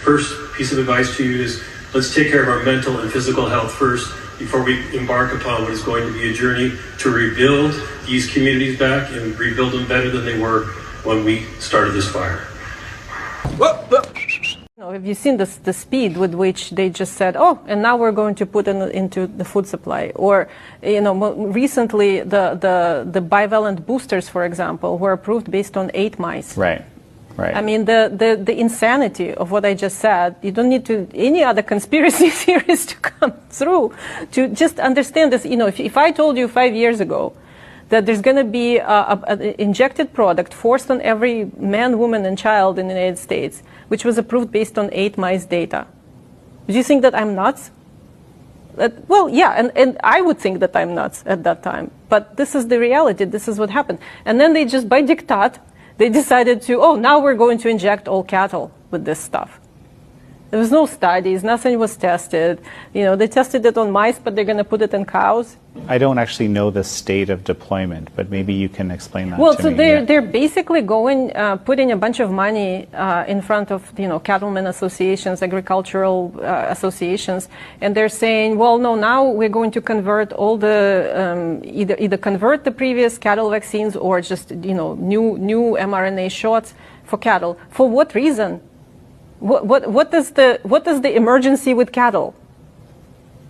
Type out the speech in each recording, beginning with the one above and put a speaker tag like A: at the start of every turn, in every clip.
A: first piece of advice to you is let's take care of our mental and physical health first before we embark upon what is going to be a journey to rebuild these communities back and rebuild them better than they were when we started this fire.
B: Have you seen the speed with which they just said, oh, and now we're going to put into the food supply? Or, recently the bivalent boosters, for example, were approved based on 8 mice.
C: Right. Right.
B: I mean, the insanity of what I just said, you don't need any other conspiracy theories to come through to just understand this. If I told you 5 years ago that there's going to be an injected product forced on every man, woman, and child in the United States, which was approved based on 8 mice data, do you think that I'm nuts? Well, yeah, and I would think that I'm nuts at that time. But this is the reality. This is what happened. And then they just, by diktat, they decided to, now we're going to inject all cattle with this stuff. There was no studies, nothing was tested. They tested it on mice, but they're going to put it in cows.
C: I don't actually know the state of deployment, but maybe you can explain that
B: to
C: me.
B: Well, they're basically putting a bunch of money in front of, cattlemen associations, agricultural associations, and they're saying, well, no, now we're going to convert all the, either convert the previous cattle vaccines or just, new mRNA shots for cattle. For what reason? What is the emergency with cattle?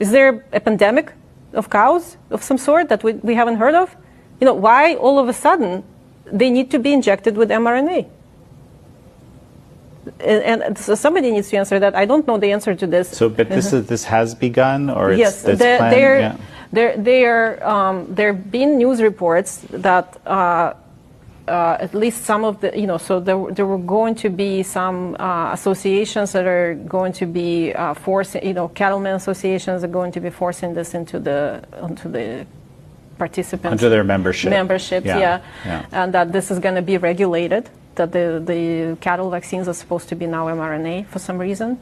B: Is there a pandemic of cows of some sort that we haven't heard of? Why all of a sudden they need to be injected with mRNA? And so somebody needs to answer that. I don't know the answer to this.
C: So, but this has begun, or
B: yes, there have been news reports that. At least some of the, so there were going to be some associations that are going to be forcing, cattlemen associations are going to be forcing this onto the participants.
C: Under their membership.
B: Memberships, yeah. And that this is going to be regulated, that the cattle vaccines are supposed to be now mRNA for some reason.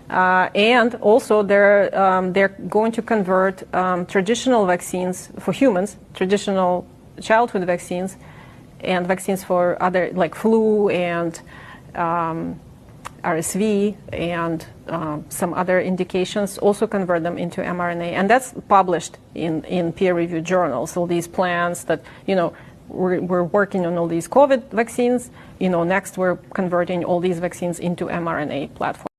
B: And also they're going to convert traditional vaccines for humans, traditional childhood vaccines, and vaccines for other, like flu and RSV and some other indications, also convert them into mRNA. And that's published in peer-reviewed journals. All these plans that, we're working on all these COVID vaccines. Next we're converting all these vaccines into mRNA platforms.